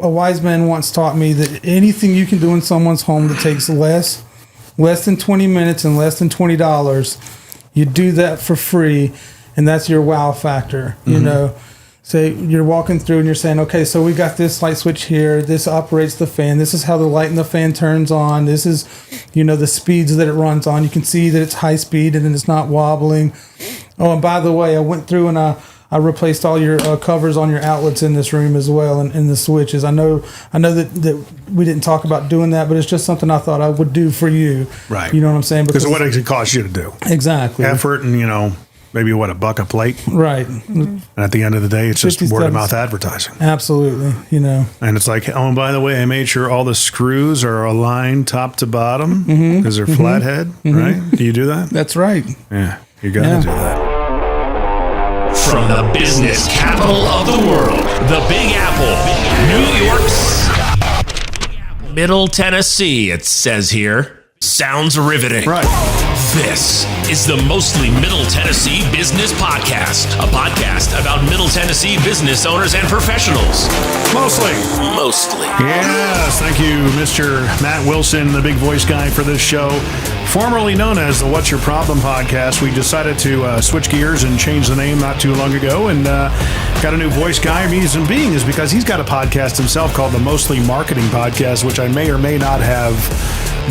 a wise man once taught me that anything you can do in someone's home that takes less than 20 minutes and less than $20, you do that for free, and that's your wow factor. You know, say you're walking through and you're saying, okay, so we got this light switch here. This operates the fan. This is how the light in the fan turns on. This is, you know, the speeds that it runs on. You can see that it's high speed and then it's not wobbling. Oh, and by the way, I went through and I replaced all your covers on your outlets in this room as well, and the switches. I know that we didn't talk about doing that, but it's just something I thought I would do for you. Right. You know what I'm saying? Because what does it cost you to do? Exactly. Effort and, you know, maybe what, $1 a plate? Right. And at the end of the day, it's just word of mouth advertising. Absolutely. You know. And it's like, oh, and by the way, I made sure all the screws are aligned top to bottom because they're flathead, right? Do you do that? That's right. Yeah. You got to do that. From the business capital of the world, the Big Apple, New York, Middle Tennessee, it says here. Sounds riveting. Right. This is the Mostly Middle Tennessee Business Podcast, a podcast about Middle Tennessee business owners and professionals. Mostly. Yes, thank you, Mr. Matt Wilson, the big voice guy for this show. Formerly known as the What's Your Problem podcast, we decided to switch gears and change the name not too long ago, and got a new voice guy. Reason being is because he's got a podcast himself called the Mostly Marketing Podcast, which I may or may not have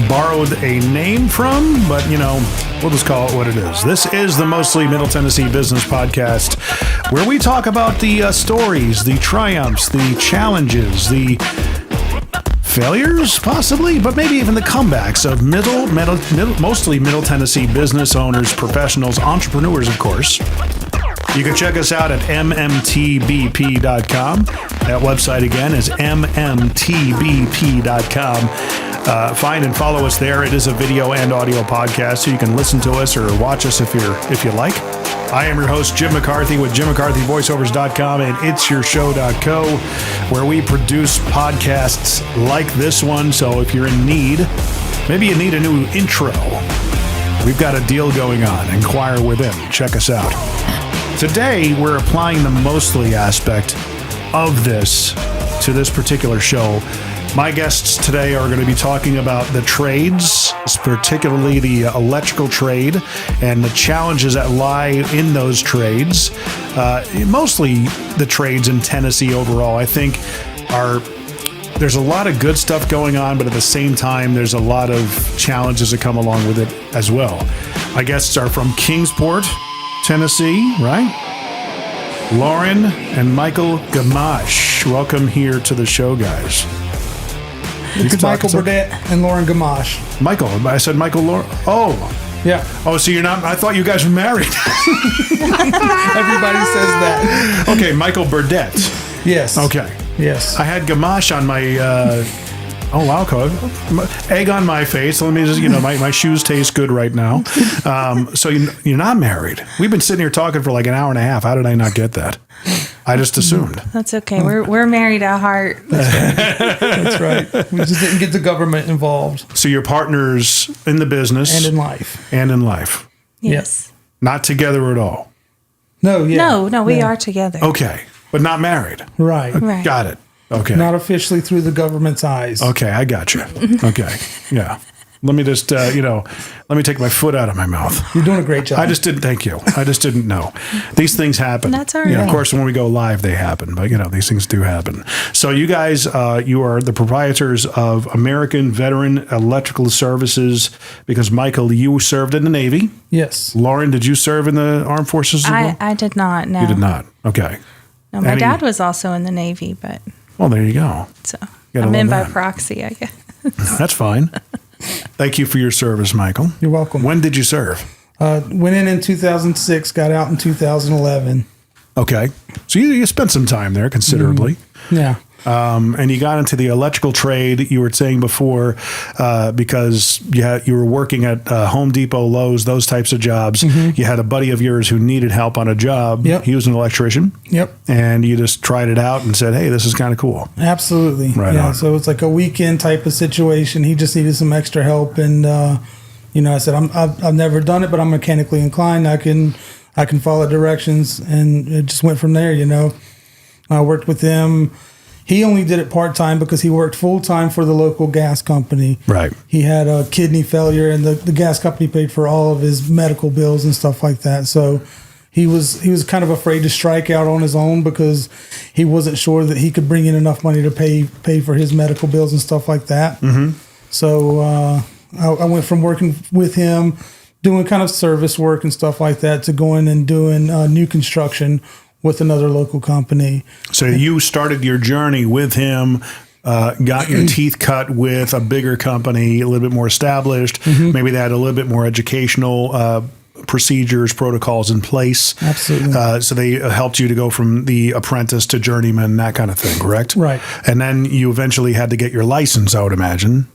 borrowed a name from, but, you know, we'll just call it what it is. This is the Mostly Middle Tennessee Business Podcast, where we talk about the stories, the triumphs, the challenges, the failures, possibly, but maybe even the comebacks of mostly Middle Tennessee business owners, professionals, entrepreneurs, of course. You can check us out at MMTBP.com. That website again is MMTBP.com. Find and follow us there. It is a video and audio podcast, so you can listen to us or watch us if you like. I am your host, Jim McCarthy, with JimMcCarthyVoiceovers.com and It'sYourShow.co, where we produce podcasts like this one. So if you're in need, maybe you need a new intro, we've got a deal going on. Inquire within. Check us out. Today, we're applying the mostly aspect of this to this particular show. My guests today are going to be talking about the trades, particularly the electrical trade, and the challenges that lie in those trades. Mostly the trades in Tennessee overall, I think, there's a lot of good stuff going on, but at the same time, there's a lot of challenges that come along with it as well. My guests are from Kingsport, Tennessee, right? Lauren and Michael Gamache. Welcome here to the show, guys. It's Michael Burdette and Lauren Gamache. Michael, I said Michael Lauren. Oh, yeah. Oh, so you're not? I thought you guys were married. Everybody says that. Okay, Michael Burdette. Yes. Okay. Yes. I had Gamache on my. Oh wow, egg on my face. Let me just, my shoes taste good right now. So you're not married. We've been sitting here talking for like an hour and a half. How did I not get that? I just assumed. That's okay. We're married at heart. That's right. We just didn't get the government involved. So you're partners in the business and in life. Yes. Not together at all. No. Yeah. No. We are together. Okay, but not married. Right. Got it. Okay. Not officially through the government's eyes. Okay, I got you. Okay, yeah. Let me just, let me take my foot out of my mouth. You're doing a great job. Thank you. I just didn't know. These things happen. That's all right. Of course, when we go live, they happen, but, these things do happen. So you guys, you are the proprietors of American Veteran Electrical Services, because, Michael, you served in the Navy. Yes. Lauren, did you serve in the armed forces as well? I did not, no. You did not? Okay. No, my dad was also in the Navy, but... Well, there you go. So I'm in by proxy, I guess. That's fine. Thank you for your service, Michael. You're welcome. When did you serve? Went in 2006, got out in 2011. Okay. So you spent some time there considerably. Yeah. And you got into the electrical trade, you were saying before, because you were working at Home Depot, Lowe's, those types of jobs. Mm-hmm. You had a buddy of yours who needed help on a job. Yep. He was an electrician. Yep. And you just tried it out and said, hey, this is kind of cool. Absolutely. Right on. So it's like a weekend type of situation. He just needed some extra help. And, I said, I've never done it, but I'm mechanically inclined. I can follow directions. And it just went from there, I worked with him. He only did it part-time because he worked full-time for the local gas company. Right. He had a kidney failure, and the gas company paid for all of his medical bills and stuff like that. So he was kind of afraid to strike out on his own because he wasn't sure that he could bring in enough money to pay for his medical bills and stuff like that. Mm-hmm. So I went from working with him, doing kind of service work and stuff like that, to going and doing new construction with another local company. So you started your journey with him, got your teeth cut with a bigger company, a little bit more established. Mm-hmm. Maybe they had a little bit more educational procedures, protocols in place. Absolutely. So they helped you to go from the apprentice to journeyman, that kind of thing, correct? Right. And then you eventually had to get your license, I would imagine.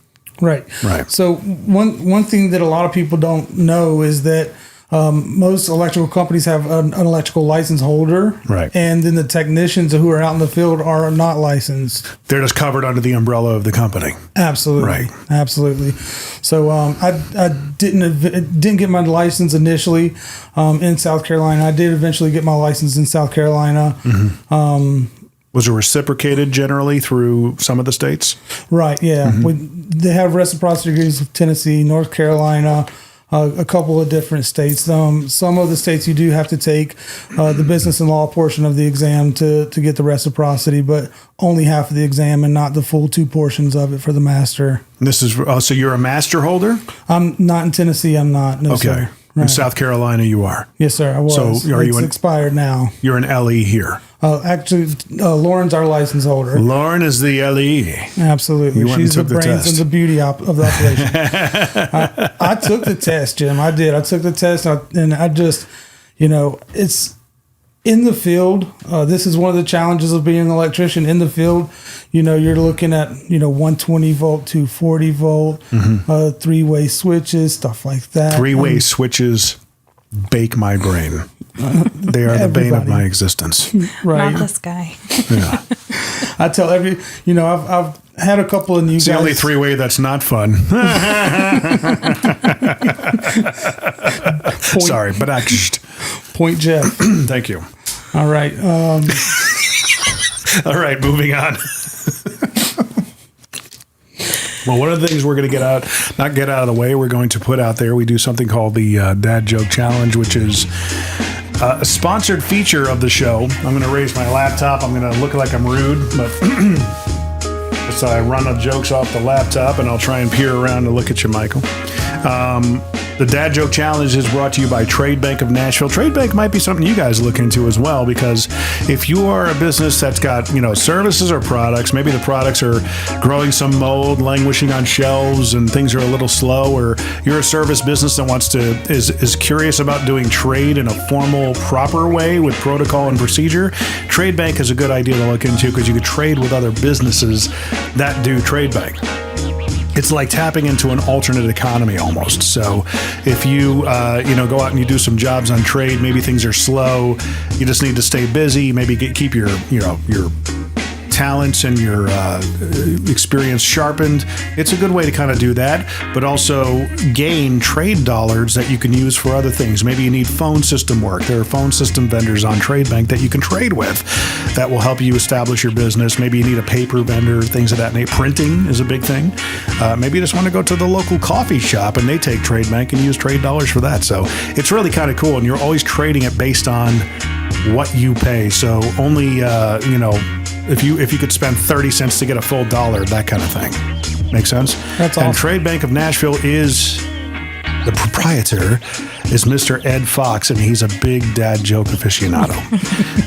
Right. Right. So one thing that a lot of people don't know is that most electrical companies have an electrical license holder. Right. And then the technicians who are out in the field are not licensed. They're just covered under the umbrella of the company. Absolutely. Right. Absolutely. So I didn't get my license initially in South Carolina. I did eventually get my license in South Carolina. Mm-hmm. Was it reciprocated generally through some of the states? Right, yeah. Mm-hmm. They have reciprocity degrees of Tennessee, North Carolina, a couple of different states. Some of the states you do have to take the business and law portion of the exam to get the reciprocity, but only half of the exam and not the full 2 portions of it for the master. This is so you're a master holder? I'm not in Tennessee. I'm not. No, Okay. sir. In Right. South Carolina, you are. Yes, sir. I was. So it's expired now. You're an LE here. Actually, Lauren's our license holder. Lauren is the LE. Absolutely. You went She's and the took the brains test. and the beauty of the operation. I took the test, Jim. I did. I took the test, and I just, it's in the field. This is one of the challenges of being an electrician in the field. You're looking at 120 volt, 240 volt, 3-way switches, stuff like that. 3-way switches bake my brain. They are the bane of my existence. Right. Not this guy. Yeah. I tell I've had a couple of new It's guys. the only 3-way that's not fun. Sorry, but Point Jeff. Thank you. All right. All right, moving on. Well, one of the things we're going to not get out of the way, we're going to put out there, we do something called the Dad Joke Challenge, which is a sponsored feature of the show. I'm going to raise my laptop. I'm going to look like I'm rude, but so I run the jokes off the laptop, and I'll try and peer around to look at you, Michael. The Dad Joke Challenge is brought to you by Trade Bank of Nashville. Trade Bank might be something you guys look into as well, because if you are a business that's got, services or products, maybe the products are growing some mold, languishing on shelves, and things are a little slow, or you're a service business that is curious about doing trade in a formal, proper way with protocol and procedure, Trade Bank is a good idea to look into, because you could trade with other businesses that do Trade Bank. It's like tapping into an alternate economy almost. So if you, go out and you do some jobs on trade, maybe things are slow, you just need to stay busy, maybe keep your talents and your experience sharpened. It's a good way to kind of do that, but also gain trade dollars that you can use for other things. Maybe you need phone system work. There are phone system vendors on Trade Bank that you can trade with that will help you establish your business. Maybe you need a paper vendor, things of that nature. Printing is a big thing. Maybe you just want to go to the local coffee shop and they take Trade Bank and use trade dollars for that. So it's really kind of cool, and you're always trading it based on what you pay. So only, if you could spend 30 cents to get a full $1, that kind of thing. Make sense? That's awesome. And Trade Bank of Nashville the proprietor is Mr. Ed Fox, and he's a big dad joke aficionado.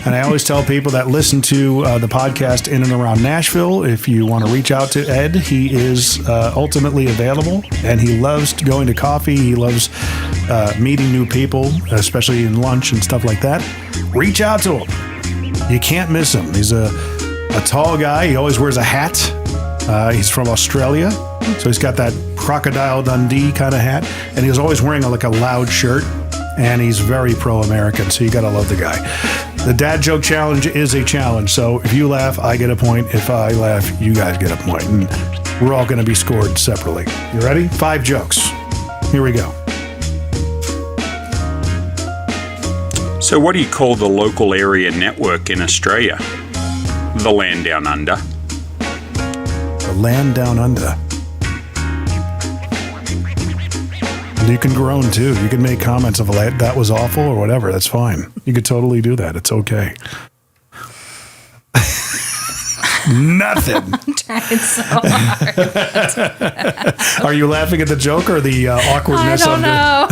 And I always tell people that listen to the podcast in and around Nashville, if you want to reach out to Ed, he is ultimately available, and he loves going to coffee. He loves meeting new people, especially in lunch and stuff like that. Reach out to him. You can't miss him. He's a tall guy. He always wears a hat. He's from Australia, so he's got that Crocodile Dundee kind of hat, and he's always wearing a loud shirt, and he's very pro-American, so you got to love the guy. The Dad Joke Challenge is a challenge, so if you laugh, I get a point. If I laugh, you guys get a point, and we're all going to be scored separately. You ready? 5 jokes. Here we go. So what do you call the local area network in Australia? The Land Down Under. The land down under. And you can groan too. You can make comments of like, that was awful or whatever. That's fine. You could totally do that. It's okay. Nothing. I'm trying so hard. Are you laughing at the joke or the awkwardness I don't know.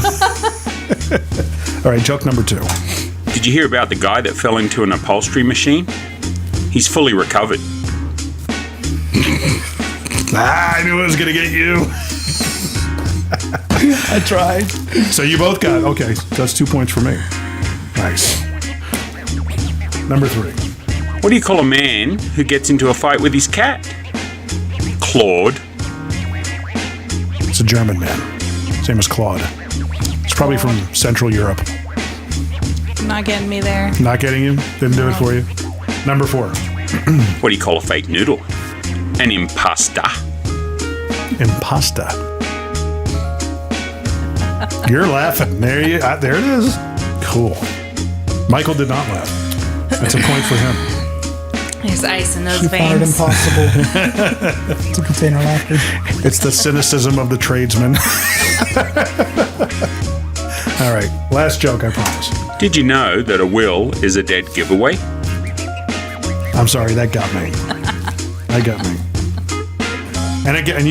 All right, joke number 2. Did you hear about the guy that fell into an upholstery machine? He's fully recovered. I knew it was going to get you. I tried. So you both got, okay, that's 2 points for me. Nice. Number 3. What do you call a man who gets into a fight with his cat? Claude. It's a German man. Same as Claude. It's probably from Central Europe. Not getting me there. Not getting you? Didn't do it for you? Number 4. What do you call a fake noodle? An impasta. Impasta. You're laughing. There it is. Cool. Michael did not laugh. That's a point for him. There's ice in those She found it veins. impossible to contain her laughter. It's the cynicism of the tradesman. All right. Last joke, I promise. Did you know that a will is a dead giveaway? I'm sorry, that got me. That got me. And again,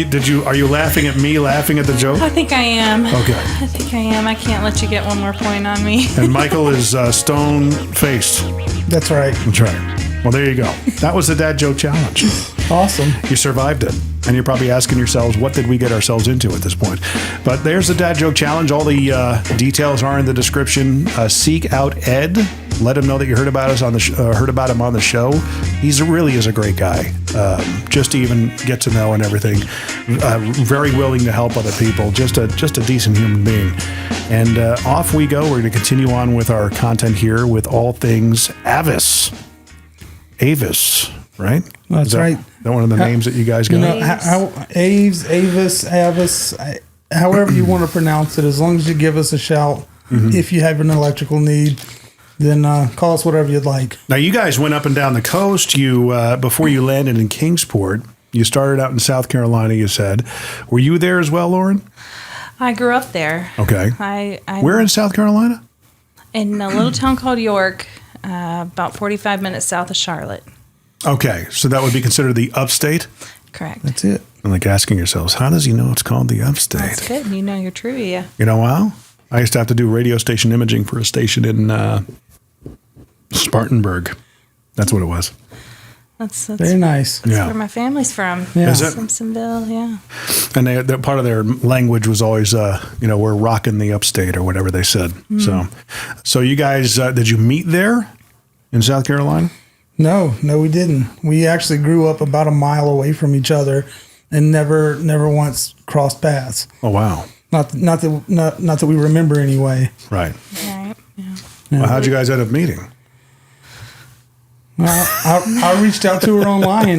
are you laughing at me laughing at the joke? I think I am. Okay. I think I am. I can't let you get one more point on me. And Michael is stone-faced. That's right. That's right. Well, there you go. That was the Dad Joke Challenge. Awesome. You survived it. And you're probably asking yourselves, what did we get ourselves into at this point? But there's the Dad Joke Challenge. All the details are in the description. Seek out Ed. Let him know that you heard about us on the heard about him on the show. He's really is a great guy. Just to even get to know and everything. Very willing to help other people. Just a decent human being. And off we go. We're going to continue on with our content here with all things Avis. Avis, right? That's right. Is that one of the names that you guys got? You know, Avis, however you want to pronounce it, as long as you give us a shout. If you have an electrical need, then call us whatever you'd like. Now, you guys went up and down the coast. You before you landed in Kingsport, you started out in South Carolina, you said. Were you there as well, Lauren? I grew up there. Okay. I'm Where in South Carolina? in a little town called York, about 45 minutes south of Charlotte. Okay, so that would be considered the upstate? Correct. That's it. I'm like asking yourselves, how does he know it's called the upstate? That's good. You know your trivia. You know, well, I used to have to do radio station imaging for a station in Spartanburg. That's what it was. That's Very nice. Yeah. where my family's from. Yeah. Is it? Simpsonville, yeah. And they part of their language was always, we're rocking the upstate or whatever they said. So you guys, did you meet there in South Carolina? No, we didn't. We actually grew up about a mile away from each other and never once crossed paths. Oh, wow. Not that we remember anyway. Right. Right. Yeah. Well, how'd you guys end up meeting? I reached out to her online.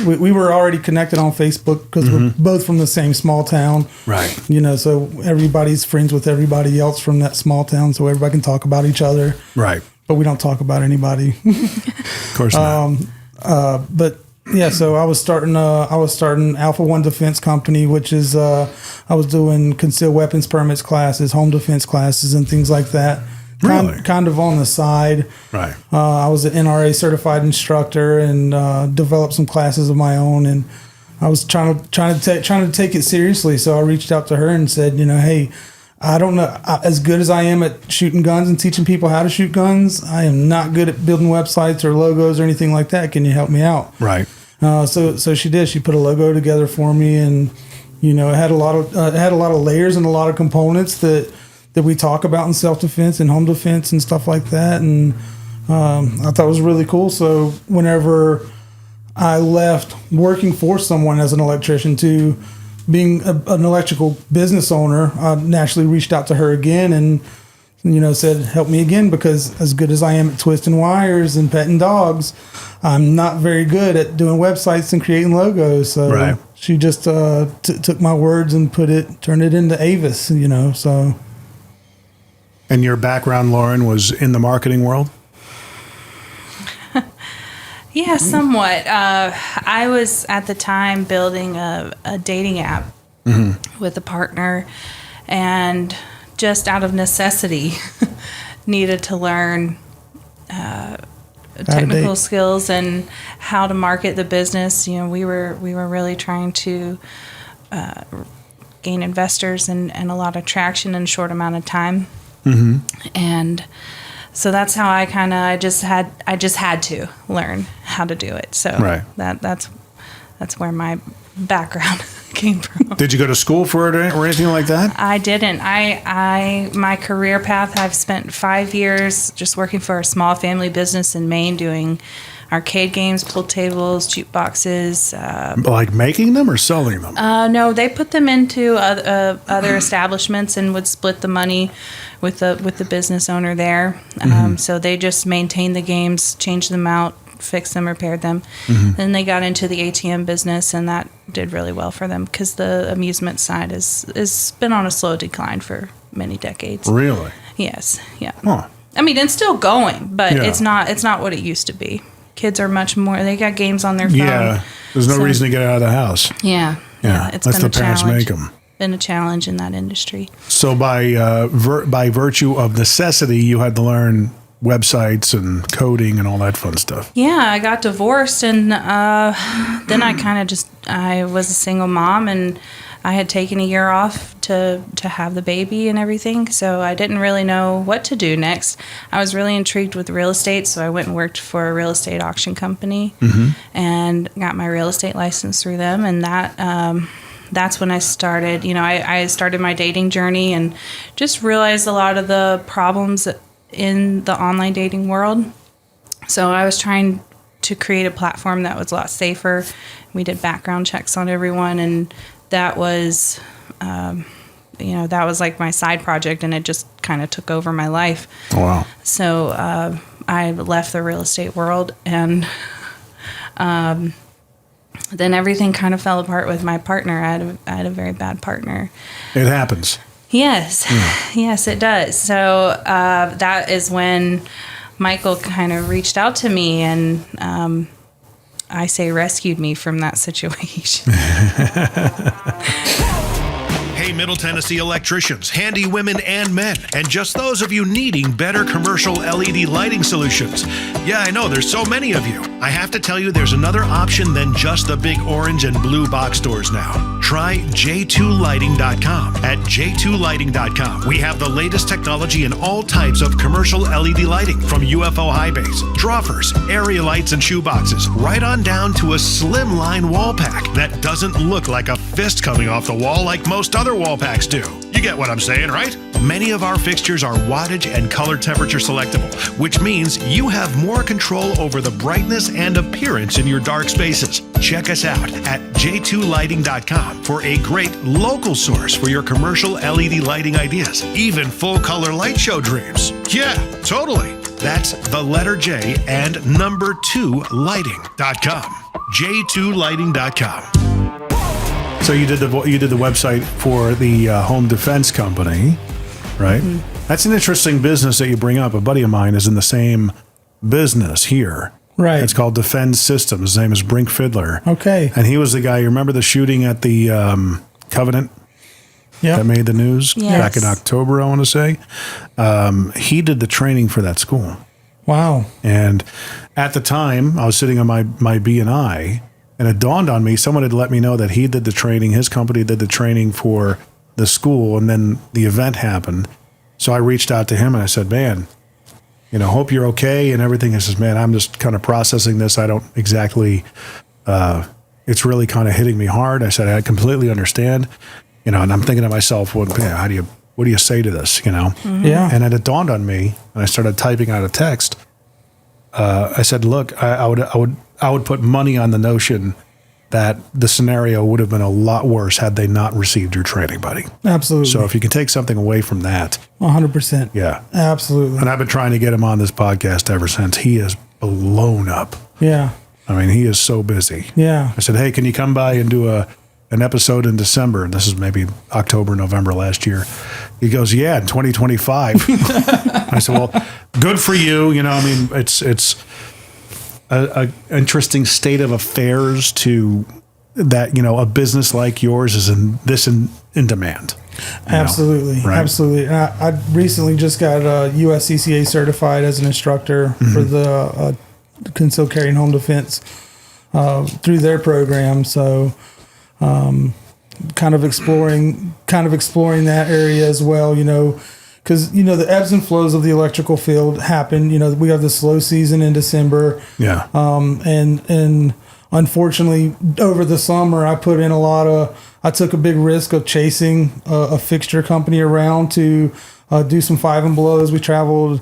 We were already connected on Facebook because we're both from the same small town. Right. You know, so everybody's friends with everybody else from that small town, so everybody can talk about each other. Right. But we don't talk about anybody. Of course not. But yeah, so I was starting Alpha One Defense Company, which is I was doing concealed weapons permits classes, home defense classes, and things like that. Really? Kind of on the side. Right. I was an NRA certified instructor and developed some classes of my own, and I was trying to take it seriously. So I reached out to her and said, hey, I don't know, as good as I am at shooting guns and teaching people how to shoot guns, I am not good at building websites or logos or anything like that. Can you help me out? Right. So she did. She put a logo together for me, and it had a lot of layers and a lot of components that we talk about in self-defense and home defense and stuff like that. And I thought it was really cool. So whenever I left working for someone as an electrician to being an electrical business owner, I naturally reached out to her again and, said, help me again, because as good as I am at twisting wires and petting dogs, I'm not very good at doing websites and creating logos. So right. She just took my words and turned it into Avis, so. And your background, Lauren, was in the marketing world? Yeah, somewhat. I was at the time building a dating app with a partner, and just out of necessity, needed to learn technical skills and how to market the business. You know, we were really trying to gain investors and a lot of traction in a short amount of time, and so that's how I just had to learn how to do it. So that's where my background came from. Did you go to school for it or anything like that? I didn't. My career path, I've spent 5 years just working for a small family business in Maine doing arcade games, pool tables, jukeboxes. Like making them or selling them? No, they put them into other establishments and would split the money with the business owner there. So they just maintained the games, changed them out, fixed them, repaired them. Then they got into the ATM business, and that did really well for them because the amusement side is been on a slow decline for many decades. Really? Yes. Yeah. Huh. I mean, it's still going, but it's not what it used to be. Kids are much more. They got games on their phone. Yeah. There's no reason to get out of the house. Yeah. It's Let been the a parents challenge. make them. Been a challenge in that industry. So by virtue of necessity, you had to learn websites and coding and all that fun stuff. Yeah, I got divorced, and then I was a single mom, and I had taken a year off to have the baby and everything, so I didn't really know what to do next. I was really intrigued with real estate, so I went and worked for a real estate auction company and got my real estate license through them, and that's when I started. You know, I started my dating journey and just realized a lot of the problems in the online dating world. So I was trying to create a platform that was a lot safer. We did background checks on everyone, and that was, that was like my side project, and it just kind of took over my life. Oh, wow. So I left the real estate world, and then everything kind of fell apart with my partner. I had a very bad partner. It happens. Yes. Yeah. Yes, it does. So that is when Michael kind of reached out to me and I say rescued me from that situation. Hey, Middle Tennessee electricians, handy women and men, and just those of you needing better commercial LED lighting solutions. Yeah, I know, there's so many of you. I have to tell you, there's another option than just the big orange and blue box stores now. Try j2lighting.com. At j2lighting.com, we have the latest technology in all types of commercial LED lighting, from UFO high base, drawers, area lights, and shoeboxes, right on down to a slimline wall pack that doesn't look like a fist coming off the wall like most other wall packs do. You get what I'm saying, right? Many of our fixtures are wattage and color temperature selectable, which means you have more control over the brightness and appearance in your dark spaces. Check us out at j2lighting.com for a great local source for your commercial LED lighting ideas, even full color light show dreams. Yeah, totally. That's the letter J and number 2 lighting.com. j2lighting.com. So you did the website for the home defense company, right? That's an interesting business that you bring up. A buddy of mine is in the same business here. Right. It's called Defense Systems. His name is Brink Fiddler. Okay. And he was the guy, you remember the shooting at the Covenant that made the news back in October, I want to say? He did the training for that school. Wow. And at the time, I was sitting on my B&I, and it dawned on me, someone had let me know that he did the training, his company did the training for the school, and then the event happened. So I reached out to him and I said, man, hope you're okay and everything. He says, man, I'm just kind of processing this. I don't exactly, it's really kind of hitting me hard. I said, I completely understand, and I'm thinking to myself, what do you say to this, Yeah. And then it dawned on me, and I started typing out a text. I said, look, I would put money on the notion that the scenario would have been a lot worse had they not received your training, buddy. Absolutely. So if you can take something away from that. 100%. Yeah. Absolutely. And I've been trying to get him on this podcast ever since. He is blown up. Yeah. I mean, he is so busy. Yeah. I said, hey, can you come by and do an episode in December? And this is maybe October, November last year. He goes, yeah, in 2025. I said, well, good for you. It's a interesting state of affairs to that, a business like yours is in demand. Absolutely. Right? Absolutely. And I recently just got USCCA certified as an instructor for the concealed carry and home defense through their program. So, kind of exploring that area as well, because the ebbs and flows of the electrical field happen. We have the slow season in December. Yeah. And unfortunately, over the summer, I took a big risk of chasing a fixture company around to do some 5 and belows. We traveled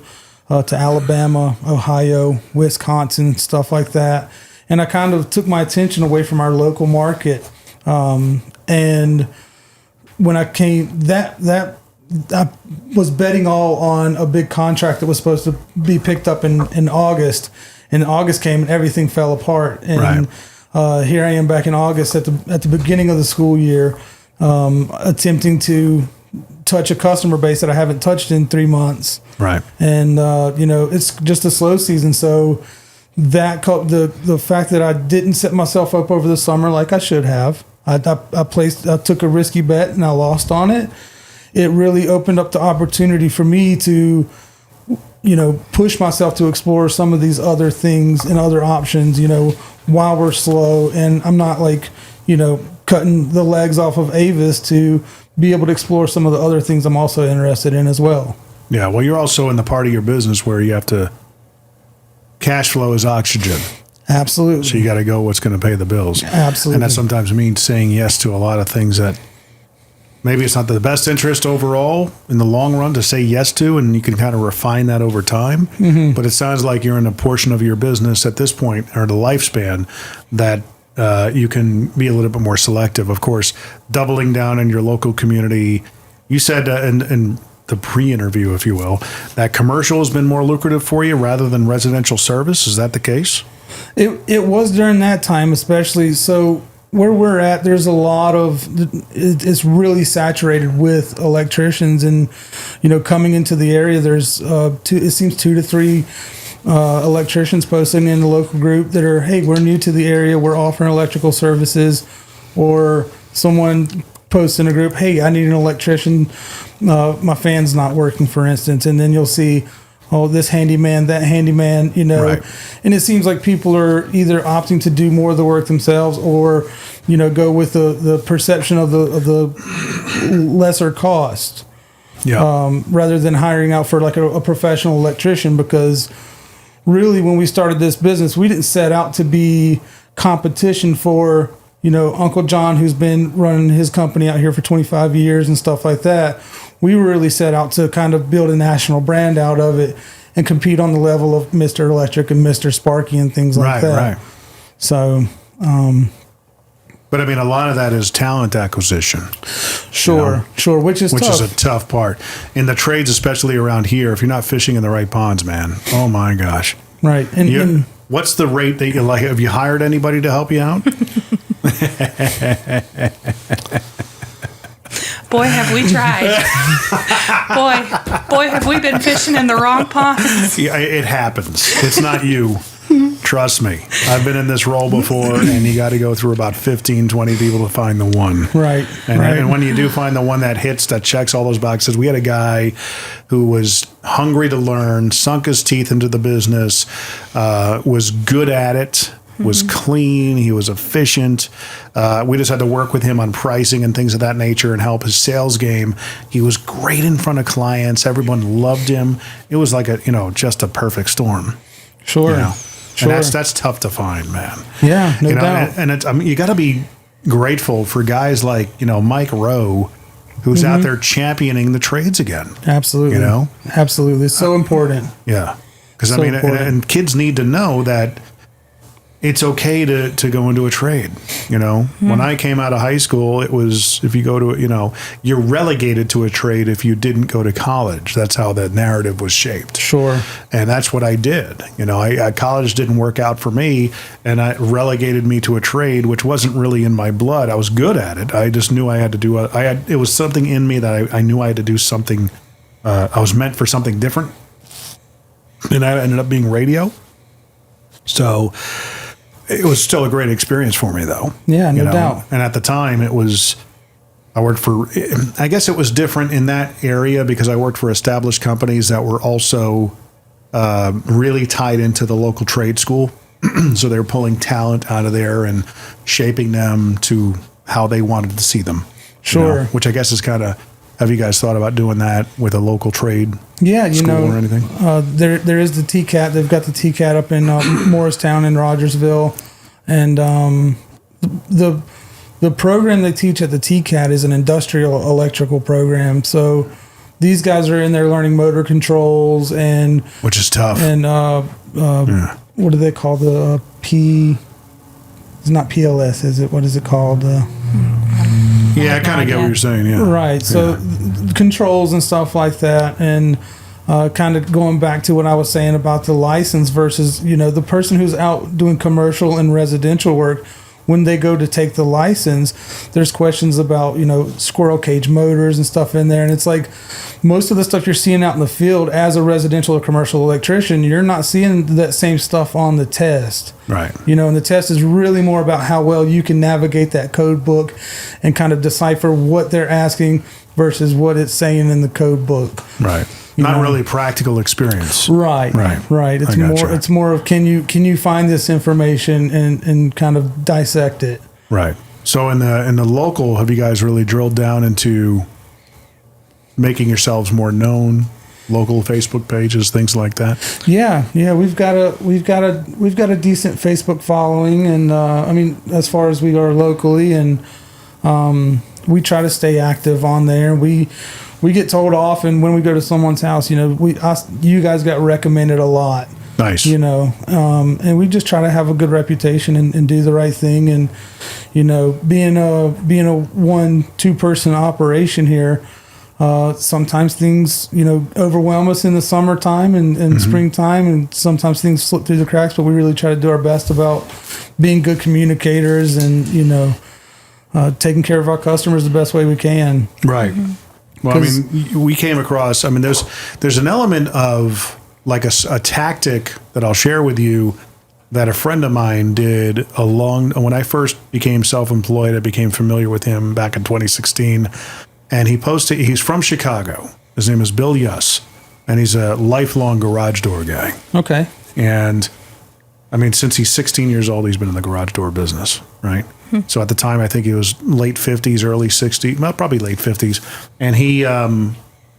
to Alabama, Ohio, Wisconsin, stuff like that. And I kind of took my attention away from our local market. And when I came, I was betting all on a big contract that was supposed to be picked up in August. And August came and everything fell apart. And here I am back in August at the beginning of the school year, attempting to touch a customer base that I haven't touched in 3 months. Right. And it's just a slow season. So that the fact that I didn't set myself up over the summer like I should have, I took a risky bet and I lost on it. It really opened up the opportunity for me to, push myself to explore some of these other things and other options, while we're slow. And I'm not cutting the legs off of Avis to be able to explore some of the other things I'm also interested in as well. Yeah. Well, you're also in the part of your business where you have to, cash flow is oxygen. Absolutely. So you got to go what's going to pay the bills. Absolutely. And that sometimes means saying yes to a lot of things that maybe it's not the best interest overall in the long run to say yes to, and you can kind of refine that over time. Mm-hmm. But it sounds like you're in a portion of your business at this point, or the lifespan, that you can be a little bit more selective. Of course, doubling down in your local community. You said in the pre-interview, if you will, that commercial has been more lucrative for you rather than residential service. Is that the case? It was during that time, especially. So where we're at, there's a lot of, it's really saturated with electricians, and coming into the area, there's it seems 2 to 3 electricians posting in the local group that are, hey, we're new to the area, we're offering electrical services, or someone posts in a group, hey, I need an electrician, my fan's not working, for instance, and then you'll see, oh, this handyman, that handyman, Right. And it seems like people are either opting to do more of the work themselves, or go with the perception of the lesser cost, rather than hiring out for like a professional electrician. Because really, when we started this business, we didn't set out to be competition for Uncle John, who's been running his company out here for 25 years and stuff like that. We really set out to kind of build a national brand out of it and compete on the level of Mr. Electric and Mr. Sparky and things like that. Right. So, but I mean, a lot of that is talent acquisition. Sure, which is a tough part in the trades, especially around here. If you're not fishing in the right ponds, man, oh my gosh. Right. And what's the rate that you like? Have you hired anybody to help you out? Boy, have we tried. Boy, have we been fishing in the wrong ponds. Yeah, it happens. It's not you. Trust me. I've been in this role before, and you got to go through about 15, 20 people to find the one. Right. And when you do find the one that hits, that checks all those boxes, we had a guy who was hungry to learn, sunk his teeth into the business, was good at it, was clean, he was efficient. We just had to work with him on pricing and things of that nature and help his sales game. He was great in front of clients. Everyone loved him. It was like just a perfect storm. Sure. And that's tough to find, man. Yeah, no doubt. And it's, you got to be grateful for guys like, Mike Rowe, who's out there championing the trades again. Absolutely. Absolutely. It's so important. Yeah. Because So and kids need to know that it's okay to go into a trade. When I came out of high school, it was, if you go to, you're relegated to a trade if you didn't go to college. That's how the narrative was shaped. Sure. And that's what I did. College didn't work out for me, and it relegated me to a trade, which wasn't really in my blood. I was good at it. I just knew I had to do it was something in me that I knew I had to do something. I was meant for something different. And I ended up being radio. So it was still a great experience for me, though. Yeah, no doubt. And at the time, I worked for, I guess it was different in that area because I worked for established companies that were also really tied into the local trade school. So they were pulling talent out of there and shaping them to how they wanted to see them. Sure. Which I guess is kind of, have you guys thought about doing that with a local trade school or anything? There is the TCAT. They've got the TCAT up in Morristown and Rogersville. And the program they teach at the TCAT is an industrial electrical program. So these guys are in there learning motor controls and... Which is tough. And what do they call the P... It's not PLS, is it? What is it called? Yeah, I kind of get what you're saying, yeah. Right. So controls and stuff like that. And kind of going back to what I was saying about the license versus, the person who's out doing commercial and residential work, when they go to take the license, there's questions about, squirrel cage motors and stuff in there. And it's like most of the stuff you're seeing out in the field as a residential or commercial electrician, you're not seeing that same stuff on the test. Right. And the test is really more about how well you can navigate that code book and kind of decipher what they're asking versus what it's saying in the code book. Right. Not really practical experience. Right. It's more of can you find this information and kind of dissect it. Right. So in the local, have you guys really drilled down into making yourselves more known? Local Facebook pages, things like that. Yeah. We've got a decent Facebook following, and as far as we are locally, and we try to stay active on there. We get told off, and when we go to someone's house, you guys got recommended a lot. Nice. And we just try to have a good reputation and do the right thing. And, being a 1-2 person operation here, sometimes things, overwhelm us in the summertime and springtime, and sometimes things slip through the cracks, but we really try to do our best about being good communicators and, taking care of our customers the best way we can. Right. Well, we came across, there's an element of like a tactic that I'll share with you that a friend of mine did when I first became self-employed. I became familiar with him back in 2016, and he's from Chicago. His name is Bill Yuss, and he's a lifelong garage door guy. Okay. And since he's 16 years old, he's been in the garage door business, right? So at the time, I think he was late 50s, early 60s, well, probably late 50s. And he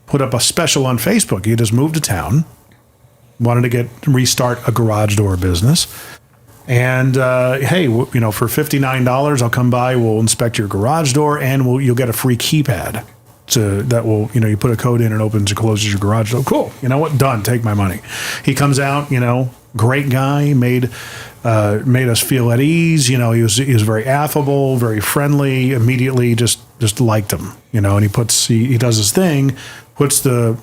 put up a special on Facebook. He just moved to town, wanted to restart a garage door business. And, hey, for $59, I'll come by, we'll inspect your garage door, and you'll get a free keypad. So that will, you put a code in and opens and closes your garage door. Cool. You know what? Done. Take my money. He comes out, great guy, made us feel at ease. He was very affable, very friendly, immediately just liked him, and he does his thing, puts the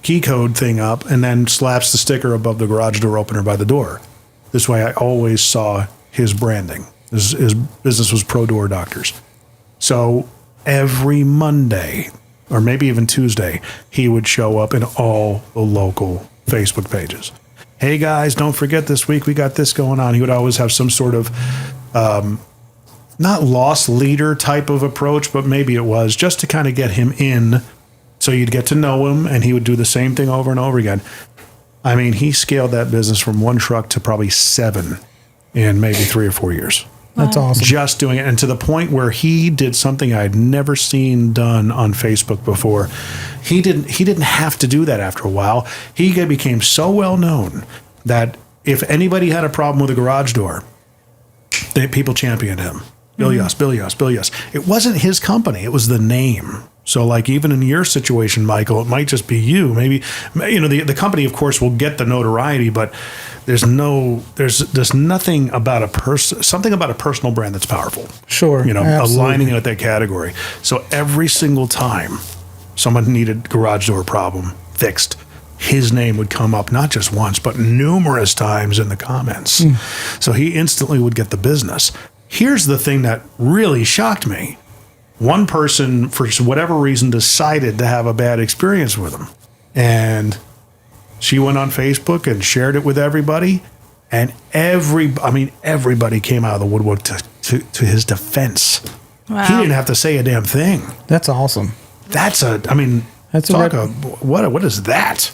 key code thing up, and then slaps the sticker above the garage door opener by the door. This way I always saw his branding. His business was Pro Door Doctors. So every Monday, or maybe even Tuesday, he would show up in all the local Facebook pages. Hey guys, don't forget this week we got this going on. He would always have some sort of, not lost leader type of approach, but maybe it was just to kind of get him in so you'd get to know him, and he would do the same thing over and over again. He scaled that business from 1 truck to probably 7 in maybe 3 or 4 years. That's awesome. Just doing it. And to the point where he did something I'd never seen done on Facebook before. He didn't have to do that after a while. He became so well known that if anybody had a problem with a garage door, people championed him. Bill Yuss, Bill Yuss, Bill Yuss. It wasn't his company. It was the name. So like even in your situation, Michael, it might just be you. Maybe, the company, of course, will get the notoriety, but there's nothing about something about a personal brand that's powerful. Sure. Aligning it with that category. So every single time someone needed garage door problem fixed, his name would come up not just once, but numerous times in the comments. So he instantly would get the business. Here's the thing that really shocked me. One person, for whatever reason, decided to have a bad experience with him. And she went on Facebook and shared it with everybody. And everybody came out of the woodwork to his defense. Wow. He didn't have to say a damn thing. That's awesome. What is that?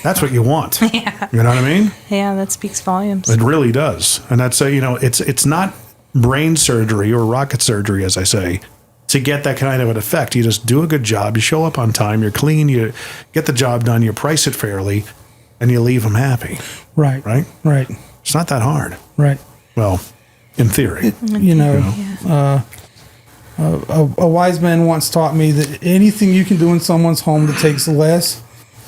That's what you want. Yeah. You know what I mean? Yeah, that speaks volumes. It really does. And that's it's not brain surgery or rocket surgery, as I say, to get that kind of an effect. You just do a good job. You show up on time. You're clean. You get the job done. You price it fairly, and you leave them happy. Right. Right. Right. It's not that hard. Right. Well, in theory. A wise man once taught me that anything you can do in someone's home that takes less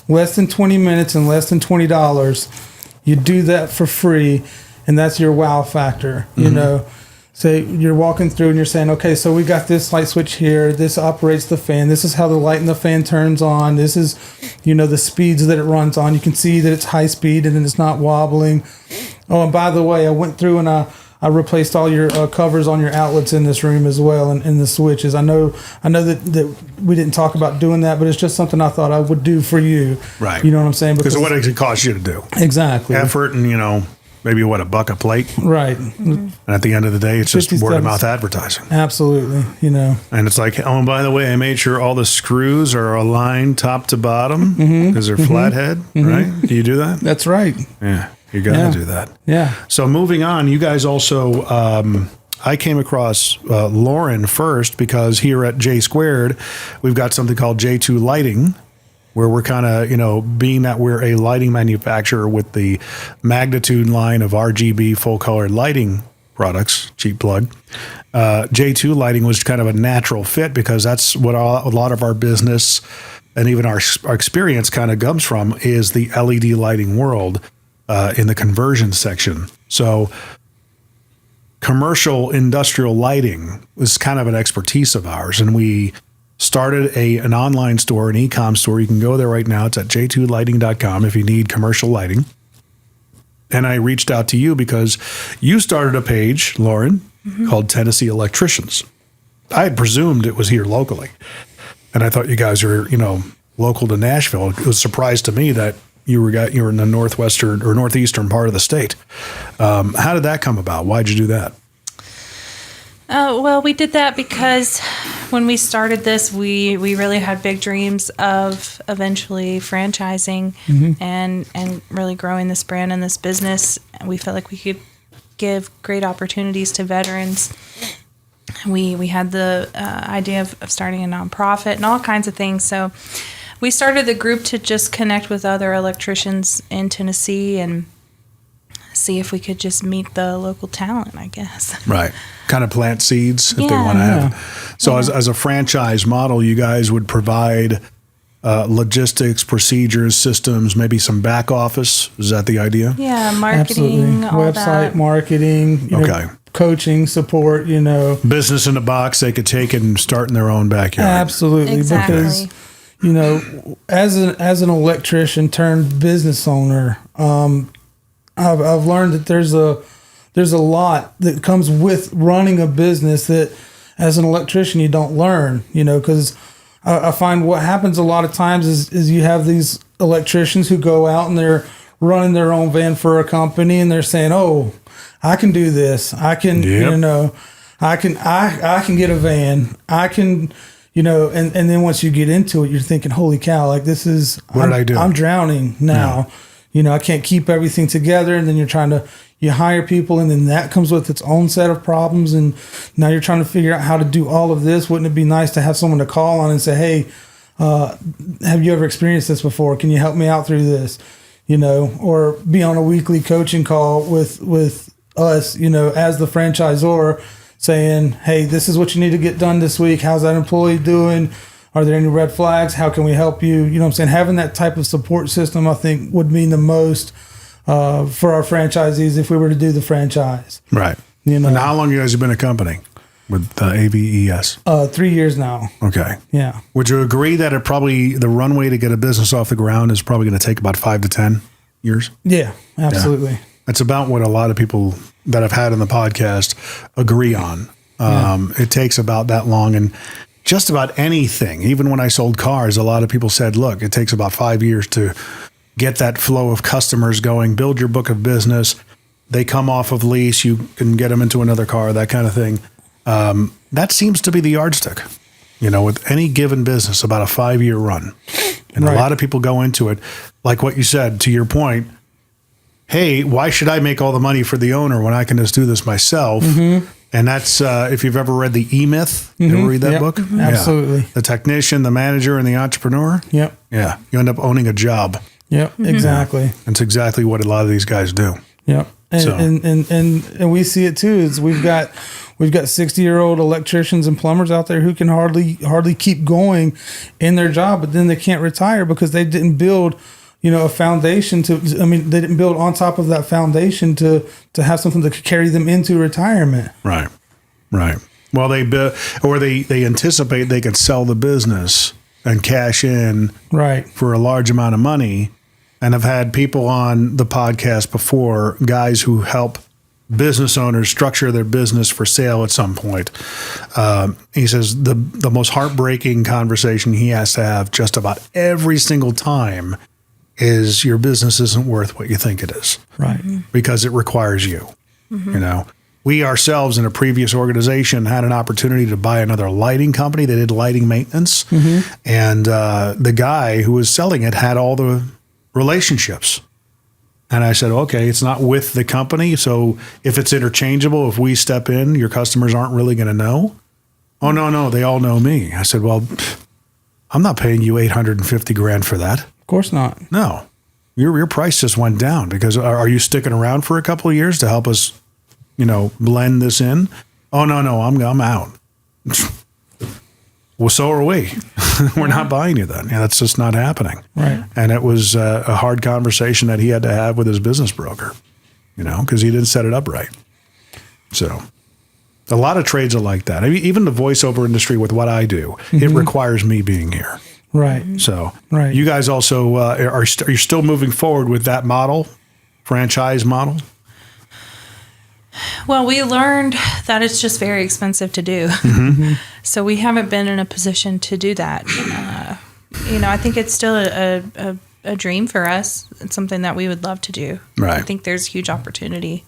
than 20 minutes and less than $20, you do that for free, and that's your wow factor. You know, say you're walking through and you're saying, okay, so we got this light switch here. This operates the fan. This is how the light in the fan turns on. This is, the speeds that it runs on. You can see that it's high speed and then it's not wobbling. Oh, and by the way, I went through and I replaced all your covers on your outlets in this room as well, and in the switches. I know that we didn't talk about doing that, but it's just something I thought I would do for you. Right. You know what I'm saying? Because what does it cost you to do? Exactly. Effort and, maybe $1 a plate. Right. And at the end of the day, it's just 50 word of cents. mouth advertising. Absolutely. And it's like, oh, and by the way, I made sure all the screws are aligned top to bottom because they're flathead, right? Do you do that? That's right. Yeah. You got to do that. Yeah. So moving on, you guys also, I came across Lauren first because here at J Squared, we've got something called J2 Lighting, where we're kind of, being that we're a lighting manufacturer with the Magnitude line of RGB full color lighting products, cheap plug. J2 Lighting was kind of a natural fit because that's what a lot of our business and even our experience kind of comes from, is the LED lighting world. In the conversion section. So commercial industrial lighting was kind of an expertise of ours. And we started an online store, an e-com store. You can go there right now. It's at j2lighting.com if you need commercial lighting. And I reached out to you because you started a page, Lauren, called Tennessee Electricians. I had presumed it was here locally. And I thought you guys were, local to Nashville. It was a surprise to me that you were in the northwestern or northeastern part of the state. How did that come about? Why'd you do that? Well, we did that because when we started this, we really had big dreams of eventually franchising and really growing this brand and this business. We felt like we could give great opportunities to veterans. We had the idea of starting a nonprofit and all kinds of things. So we started the group to just connect with other electricians in Tennessee and see if we could just meet the local talent, I guess. Right. Kind of plant seeds if they want to have. So as a franchise model, you guys would provide logistics, procedures, systems, maybe some back office. Is that the idea? Yeah, marketing, absolutely. all Website that. marketing, coaching, support, Business in a box they could take and start in their own backyard. Absolutely. Exactly. Because as an electrician turned business owner, I've learned that there's a lot that comes with running a business that as an electrician you don't learn, because I find what happens a lot of times is you have these electricians who go out and they're running their own van for a company and they're saying, oh, I can do this. I can, I can get a van. I can, and then once you get into it, you're thinking, holy cow, like this is, what did I do? I'm drowning now. I can't keep everything together. And then you hire people and then that comes with its own set of problems. And now you're trying to figure out how to do all of this. Wouldn't it be nice to have someone to call on and say, hey, have you ever experienced this before? Can you help me out through this? Or be on a weekly coaching call with us, as the franchisor, saying, hey, this is what you need to get done this week. How's that employee doing? Are there any red flags? How can we help you? You know what I'm saying? Having that type of support system, I think, would mean the most for our franchisees if we were to do the franchise. Right. And how long you guys have been a company with AVES? 3 years now. Okay. Yeah. Would you agree that the runway to get a business off the ground is probably going to take about 5 to 10 years? Yeah, absolutely. Yeah. That's about what a lot of people that I've had in the podcast agree on. It takes about that long. And just about anything, even when I sold cars, a lot of people said, look, it takes about 5 years to get that flow of customers going, build your book of business. they come off of lease, you can get them into another car, that kind of thing. That seems to be the yardstick, with any given business, about a 5-year run. And a lot of people go into it, like what you said, to your point, hey, why should I make all the money for the owner when I can just do this myself? Mm-hmm. And that's, if you've ever read the E-Myth, you ever read that book? Mm-hmm. Absolutely. The technician, the manager, and the entrepreneur. Yep. Yeah. You end up owning a job. Yep, exactly. That's exactly what a lot of these guys do. Yep. And we see it too. Is we've got 60-year-old electricians and plumbers out there who can hardly keep going in their job, but then they can't retire because they didn't build, a foundation they didn't build on top of that foundation to have something that could carry them into retirement. Right. Well, they anticipate they can sell the business and cash in for a large amount of money. And I've had people on the podcast before, guys who help business owners structure their business for sale at some point. He says the most heartbreaking conversation he has to have just about every single time is your business isn't worth what you think it is. Right. Because it requires you. Mm-hmm. We ourselves in a previous organization had an opportunity to buy another lighting company that did lighting maintenance. Mm-hmm. And the guy who was selling it had all the relationships. And I said, okay, it's not with the company. So if it's interchangeable, if we step in, your customers aren't really going to know. Oh, no, they all know me. I said, well, I'm not paying you $850,000 for that. Of course not. No, your price just went down because are you sticking around for a couple of years to help us, blend this in? Oh, no, I'm out. Well, so are we. We're not buying you then. Yeah, that's just not happening. Right. And it was a hard conversation that he had to have with his business broker, because he didn't set it up right. So a lot of trades are like that. I mean, even the voiceover industry with what I do, it requires me being here. Right. So you guys also are you still moving forward with that model, franchise model? Well, we learned that it's just very expensive to do. Mm-hmm. So we haven't been in a position to do that. I think it's still a dream for us. It's something that we would love to do. Right. I think there's huge opportunity.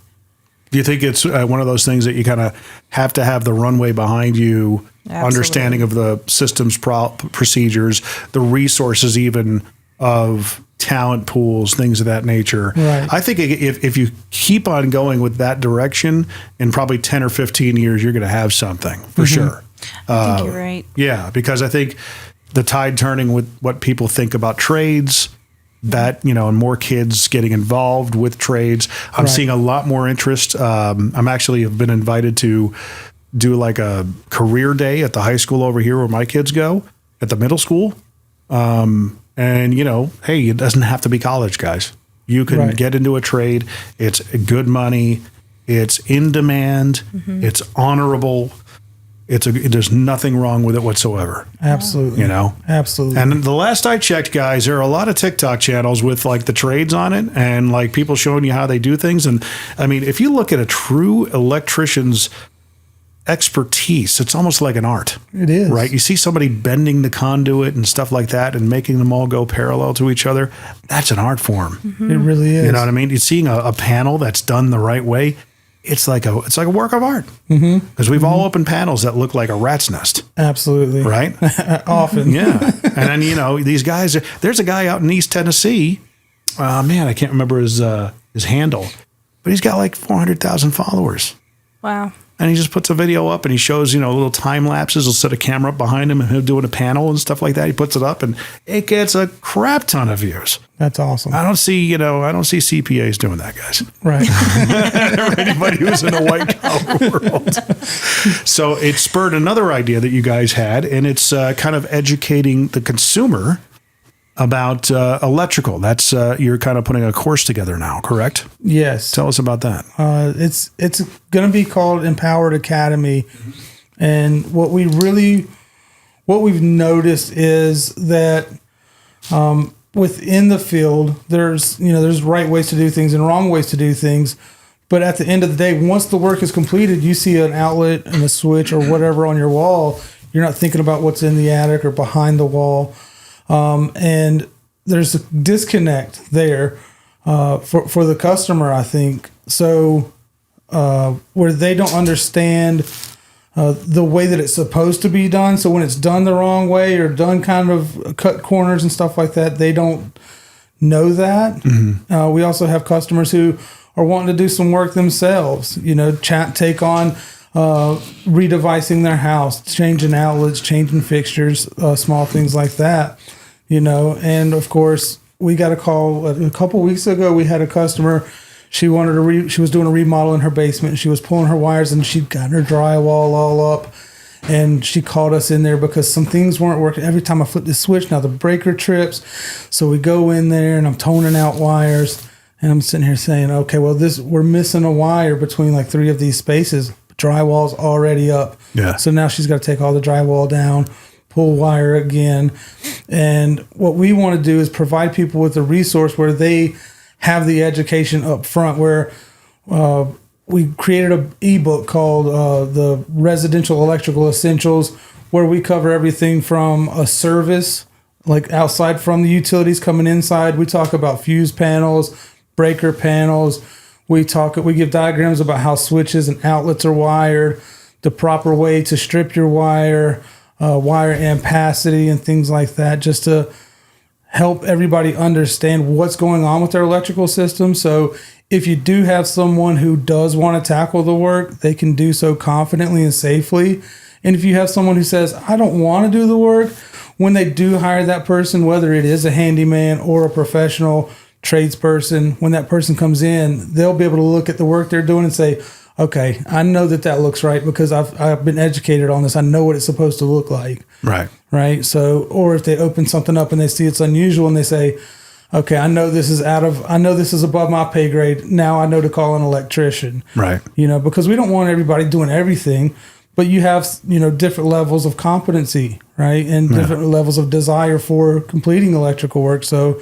Do you think it's one of those things that you kind of have to have the runway behind you, Absolutely. Understanding of the systems procedures, the resources even of talent pools, things of that nature. Right. I think if you keep on going with that direction, in probably 10 or 15 years, you're going to have something for sure. I think you're right. Yeah, because I think the tide turning with what people think about trades, that, and more kids getting involved with trades. I'm seeing a lot more interest. I'm actually have been invited to do like a career day at the high school over here where my kids go, at the middle school. And, hey, it doesn't have to be college, guys. You can get into a trade. It's good money. It's in demand. Mm-hmm. It's honorable. There's nothing wrong with it whatsoever. Absolutely. Absolutely. And the last I checked, guys, there are a lot of TikTok channels with like the trades on it and like people showing you how they do things. And I mean, if you look at a true electrician's expertise, it's almost like an art. It is. Right? You see somebody bending the conduit and stuff like that and making them all go parallel to each other. That's an art form. Mm-hmm. It really is. You know what I mean? You're seeing a panel that's done the right way. It's like a work of art. Because we've all opened panels that look like a rat's nest. Absolutely. Right? Often. Yeah. And then, these guys, there's a guy out in East Tennessee. I can't remember his handle, but he's got like 400,000 followers. Wow. And he just puts a video up and he shows, little time lapses. He'll set a camera up behind him and he'll doing a panel and stuff like that. He puts it up and it gets a crap ton of views. That's awesome. I don't see CPAs doing that, guys. Right. Or anybody who's in a white collar world. So it spurred another idea that you guys had, and it's kind of educating the consumer about electrical. That's you're kind of putting a course together now, correct? Yes. Tell us about that. It's going to be called Empowered Academy, and what we've noticed is that within the field, there's right ways to do things and wrong ways to do things. But at the end of the day, once the work is completed, you see an outlet and a switch or whatever on your wall. You're not thinking about what's in the attic or behind the wall. And there's a disconnect there for the customer, I think. So where they don't understand the way that it's supposed to be done. So when it's done the wrong way or done kind of cut corners and stuff like that, they don't know that. Mm-hmm. We also have customers who are wanting to do some work themselves, take on redevicing their house, changing outlets, changing fixtures, small things like that, and of course we got a call a couple weeks ago. We had a customer. She wanted she was doing a remodel in her basement, and she was pulling her wires, and she'd gotten her drywall all up, and she called us in there because some things weren't working. Every time I flip the switch, now the breaker trips. So we go in there, and I'm toning out wires, and I'm sitting here saying, okay, well, we're missing a wire between like 3 of these spaces. Drywall's already up. Yeah. So now she's got to take all the drywall down, pull wire again. And what we want to do is provide people with a resource where they have the education up front, where we created an ebook called the Residential Electrical Essentials, where we cover everything from a service, like outside from the utilities coming inside. We talk about fuse panels, breaker panels. We give diagrams about how switches and outlets are wired, the proper way to strip your wire, wire ampacity and things like that, just to help everybody understand what's going on with their electrical system. So if you do have someone who does want to tackle the work, they can do so confidently and safely. And if you have someone who says, I don't want to do the work, when they do hire that person, whether it is a handyman or a professional tradesperson, when that person comes in, they'll be able to look at the work they're doing and say, okay, I know that looks right because I've been educated on this. I know what it's supposed to look like. Right. So, or if they open something up and they see it's unusual and they say, okay, I know this is above my pay grade. Now I know to call an electrician. Right. Because we don't want everybody doing everything, but you have, different levels of competency, right? And different levels of desire for completing electrical work. So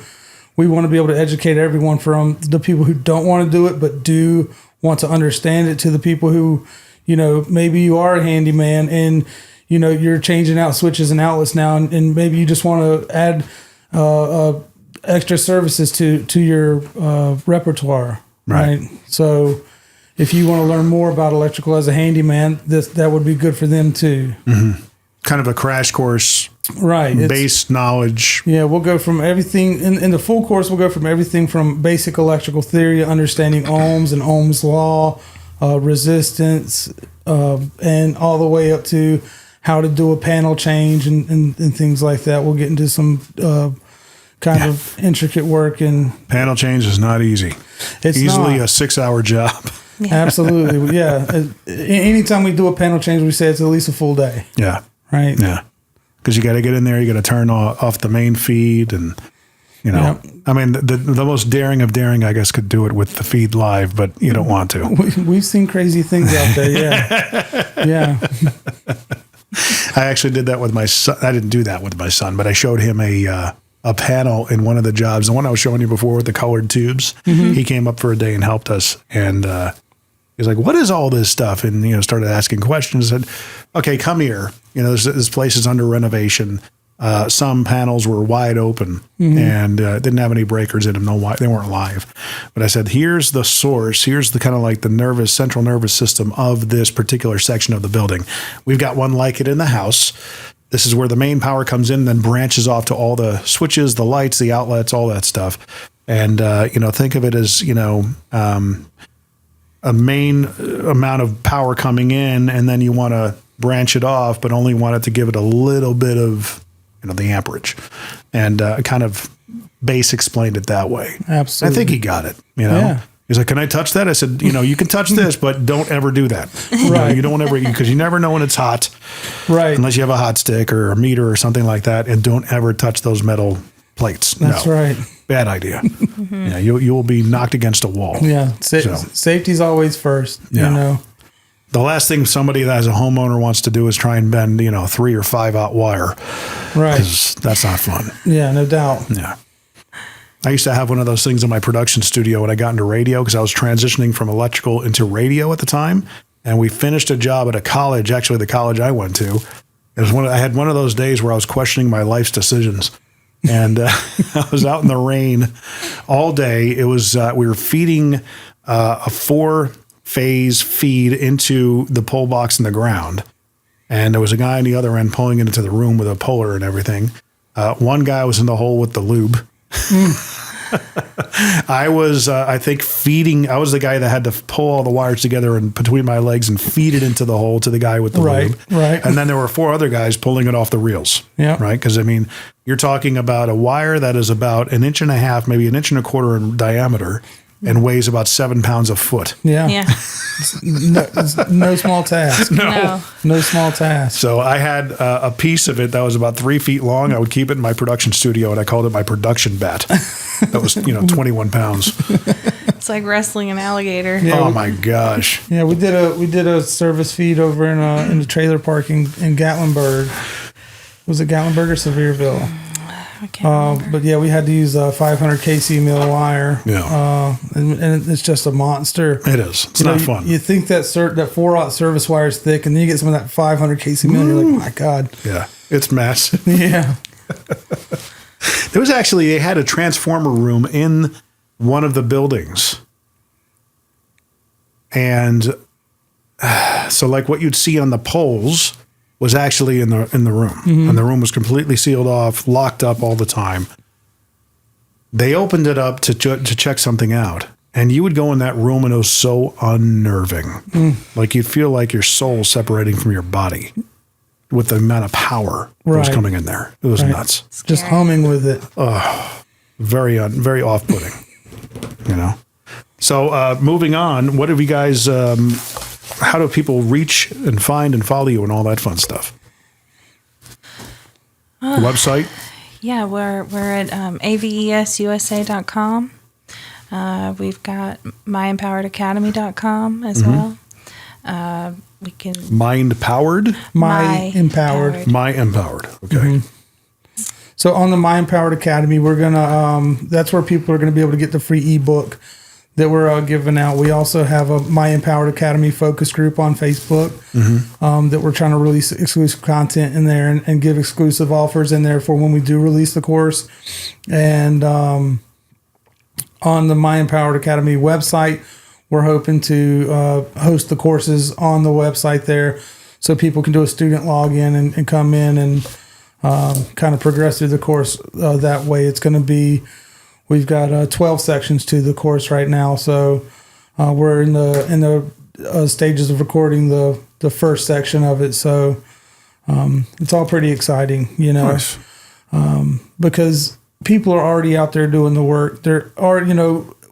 we want to be able to educate everyone, from the people who don't want to do it, but do want to understand it, to the people who, maybe you are a handyman and, you're changing out switches and outlets now, and maybe you just want to add extra services to your repertoire. Right. So if you want to learn more about electrical as a handyman, that would be good for them too. Mm-hmm. Kind of a crash course. Right. Base knowledge. Yeah, we'll go from everything in the full course. We'll go from everything from basic electrical theory, understanding ohms and Ohm's law, resistance, and all the way up to how to do a panel change and things like that. We'll get into some kind of intricate work. And panel change is not easy. It's easily a 6-hour job. Yeah. Absolutely. Yeah. Anytime we do a panel change, we say it's at least a full day. Yeah. Right. Yeah. Because you got to get in there, you got to turn off the main feed, and I mean, the most daring of daring, I guess, could do it with the feed live, but you don't want to. We've seen crazy things out there. Yeah. Yeah. I actually did that with my son. I didn't do that with my son, but I showed him a panel in one of the jobs, the one I was showing you before with the colored tubes. Mm-hmm. He came up for a day and helped us, and he's like, what is all this stuff? And, started asking questions. I said, okay, come here. This place is under renovation. Some panels were wide open and didn't have any breakers in them. They weren't live. But I said, here's the source. Here's the kind of like the central nervous system of this particular section of the building. We've got one like it in the house. This is where the main power comes in, then branches off to all the switches, the lights, the outlets, all that stuff. And, think of it as, a main amount of power coming in, and then you want to branch it off, but only want it to give it a little bit of, the amperage, and kind of base explained it that way. Absolutely. I think he got it, Yeah. He's like, can I touch that? I said, you can touch this, but don't ever do that. Right. You don't ever, because you never know when it's hot. Right. Unless you have a hot stick or a meter or something like that, and don't ever touch those metal plates. That's right. Bad idea. Yeah, you will be knocked against a wall. Yeah. Safety's always first, The last thing somebody that as a homeowner wants to do is try and bend, 3 or 5 out wire. Right. Because that's not fun. Yeah, no doubt. Yeah. I used to have one of those things in my production studio when I got into radio, because I was transitioning from electrical into radio at the time. And we finished a job at a college, actually the college I went to. I had one of those days where I was questioning my life's decisions. And I was out in the rain all day. It was we were feeding a 4-phase feed into the pole box in the ground. And there was a guy on the other end pulling it into the room with a puller and everything. One guy was in the hole with the lube. I was, I think, feeding. I was the guy that had to pull all the wires together and between my legs and feed it into the hole to the guy with the lube. Right. And then there were 4 other guys pulling it off the reels. Yeah. Right. Because I mean, you're talking about a wire that is about 1.5 inches, maybe 1.25 inches in diameter, and weighs about 7 pounds a foot. Yeah. Yeah. No small task. No. No small task. So I had a piece of it that was about 3 feet long. I would keep it in my production studio, and I called it my production bat. That was, 21 pounds. It's like wrestling an alligator. Yeah, Oh my gosh! Yeah, we did a service feed over in the trailer park in Gatlinburg. Was it Gatlinburg or Sevierville? I can't remember. But yeah, we had to use a 500 kc mil wire. Yeah. And it's just a monster. It is. It's not fun. You think that 4-aught service wire is thick, and then you get some of that 500 kc mil, and you're like, my God. Yeah, it's massive. Yeah. They had a transformer room in one of the buildings. And so like what you'd see on the poles was actually in the room. Mm-hmm. And the room was completely sealed off, locked up all the time. They opened it up to check something out. And you would go in that room and it was so unnerving. Like you'd feel like your soul separating from your body with the amount of power that was Right. coming in there. It was nuts. Just humming with it. Very off-putting, So moving on, what have you guys, how do people reach and find and follow you and all that fun stuff? Website? Yeah, we're at avesusa.com. We've got myempoweredacademy.com as well. We can Mind Powered? My Empowered. My Empowered. Okay. So on the My Empowered Academy, we're gonna that's where people are gonna be able to get the free ebook that we're giving out. We also have a My Empowered Academy focus group on Facebook that we're trying to release exclusive content in there and give exclusive offers in there for when we do release the course. And on the My Empowered Academy website, we're hoping to host the courses on the website there so people can do a student login and come in and kind of progress through the course that way. It's going to be, we've got 12 sections to the course right now. So we're in the stages of recording the first section of it. So it's all pretty exciting, Nice. because people are already out there doing the work. There are,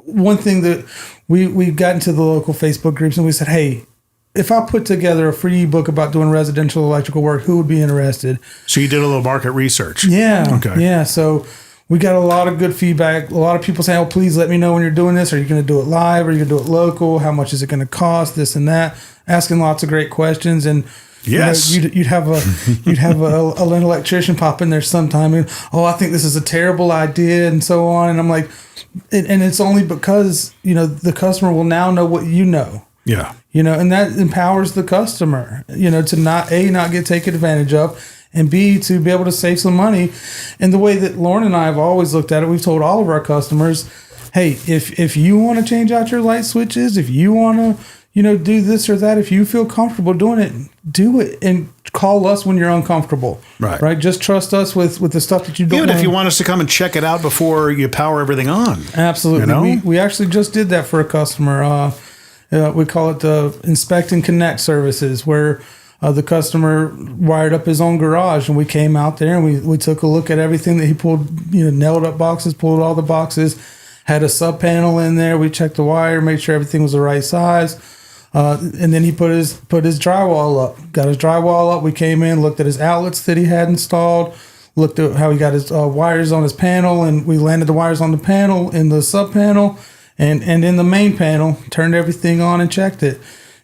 one thing that we got into the local Facebook groups and we said, hey, if I put together a free ebook about doing residential electrical work, who would be interested? So you did a little market research. Yeah. Okay. Yeah. So we got a lot of good feedback. A lot of people saying, oh, please let me know when you're doing this. Are you going to do it live? Are you going to do it local? How much is it going to cost? This and that. Asking lots of great questions. And yes, you'd have an electrician pop in there sometime and, oh, I think this is a terrible idea and so on. And I'm like, and it's only because, the customer will now know what you know. Yeah. And that empowers the customer, to not get taken advantage of, and B, to be able to save some money. And the way that Lauren and I have always looked at it, we've told all of our customers, hey, if you want to change out your light switches, if you want to, do this or that, if you feel comfortable doing it, do it, and call us when you're uncomfortable. Right. Just trust us with the stuff that you don't Even know. if you want us to come and check it out before you power everything on. Absolutely. We actually just did that for a customer. We call it the Inspect and Connect services, where the customer wired up his own garage, and we came out there and we took a look at everything that he pulled, nailed up boxes, pulled all the boxes, had a sub panel in there. We checked the wire, made sure everything was the right size. And then he put his drywall up, got his drywall up. We came in, looked at his outlets that he had installed, looked at how he got his wires on his panel, and we landed the wires on the panel, in the sub panel, and in the main panel, turned everything on and checked it,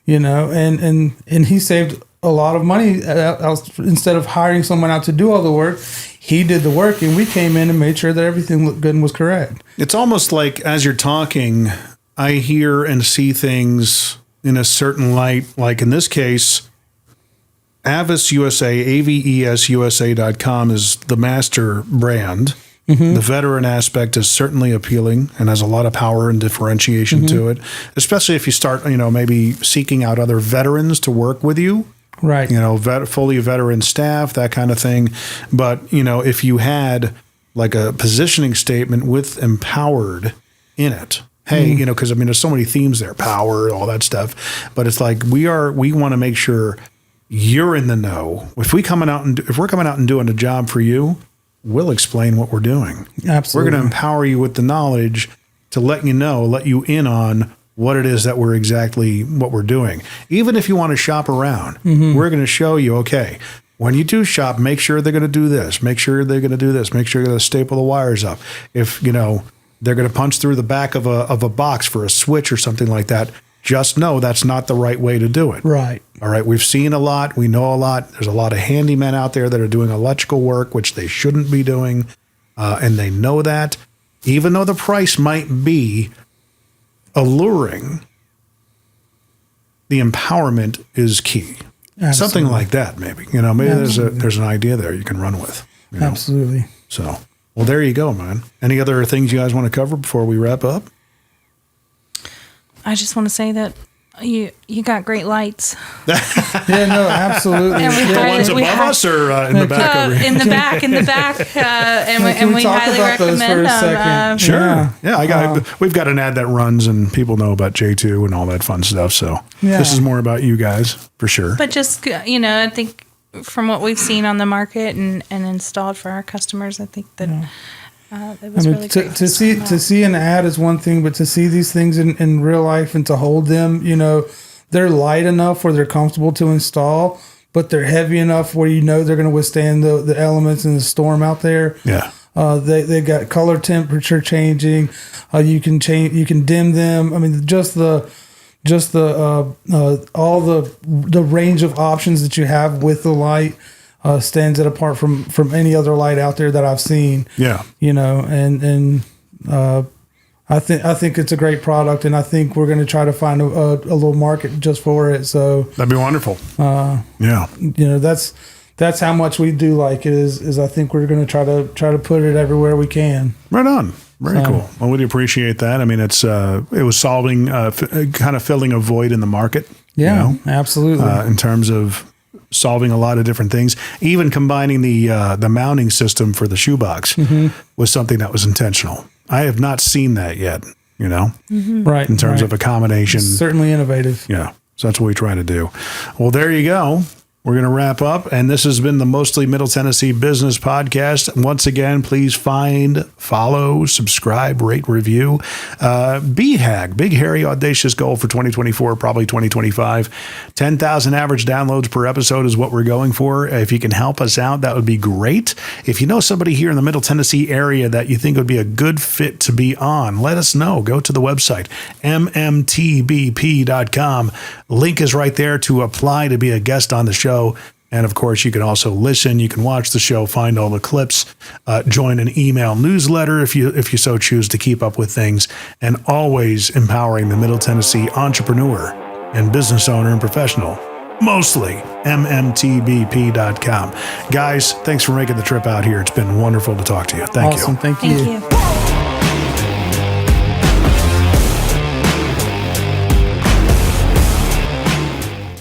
and he saved a lot of money. Instead of hiring someone out to do all the work, he did the work, and we came in and made sure that everything looked good and was correct. It's almost like as you're talking, I hear and see things in a certain light. Like in this case, Avis USA, AVESUSA.com is the master brand. The veteran aspect is certainly appealing and has a lot of power and differentiation to it, especially if you start, maybe seeking out other veterans to work with you. Right. Fully veteran staff, that kind of thing. But, if you had like a positioning statement with empowered in it, hey, because there's so many themes there, power, all that stuff. But it's like we want to make sure you're in the know. If we're coming out and doing a job for you, we'll explain what we're doing. Absolutely. We're going to empower you with the knowledge to let you in on what it is that what we're doing. Even if you want to shop around, we're going to show you, okay, when you do shop, make sure they're going to do this. Make sure they're going to do this. Make sure you're going to staple the wires up. If, they're going to punch through the back of a box for a switch or something like that, just know that's not the right way to do it. Right. All right. We've seen a lot. We know a lot. There's a lot of handymen out there that are doing electrical work, which they shouldn't be doing. And they know that. Even though the price might be alluring, the empowerment is key. Absolutely. Something like that, maybe. Maybe there's an idea there you can run with. Absolutely. So, well, there you go, man. Any other things you guys want to cover before we wrap up? I just want to say that you got great lights. Yeah, no, absolutely. And The ones above us or in the back over here? In the back, and we talk highly about those for recommend a them. second? Sure. Yeah, we've got an ad that runs and people know about J2 and all that fun stuff. So this is more about you guys for sure. But just, I think from what we've seen on the market and installed for our customers, I think that it was really great. To see an ad is one thing, but to see these things in real life and to hold them, they're light enough where they're comfortable to install, but they're heavy enough where they're going to withstand the elements in the storm out there. Yeah. They got color temperature changing. You can dim them. I mean, just the all the range of options that you have with the light stands it apart from any other light out there that I've seen. Yeah. I think it's a great product, and I think we're going to try to find a little market just for it. So that'd be wonderful. Yeah. That's how much we do like it is I think we're going to try to put it everywhere we can. Right on. Very cool. Well, we appreciate that. I mean, it was solving, kind of filling a void in the market. Yeah, absolutely. In terms of solving a lot of different things, even combining the mounting system for the shoebox was something that was intentional. I have not seen that yet, right. In terms of accommodation. Certainly innovative. Yeah. So that's what we try to do. Well, there you go. We're going to wrap up, and this has been the Mostly Middle Tennessee Business Podcast. Once again, please follow, subscribe, rate, review. BHAG, Big Hairy Audacious Goal for 2024, probably 2025. 10,000 average downloads per episode is what we're going for. If you can help us out, that would be great. If you know somebody here in the Middle Tennessee area that you think would be a good fit to be on, let us know. Go to the website, MMTBP.com. Link is right there to apply to be a guest on the show. And of course, you can also listen. You can watch the show, find all the clips, join an email newsletter if you so choose to keep up with things, and always empowering the Middle Tennessee entrepreneur and business owner and professional. Mostly MMTBP.com. Guys, thanks for making the trip out here. It's been wonderful to talk to you. Thank you. Awesome. Thank you. Thank you.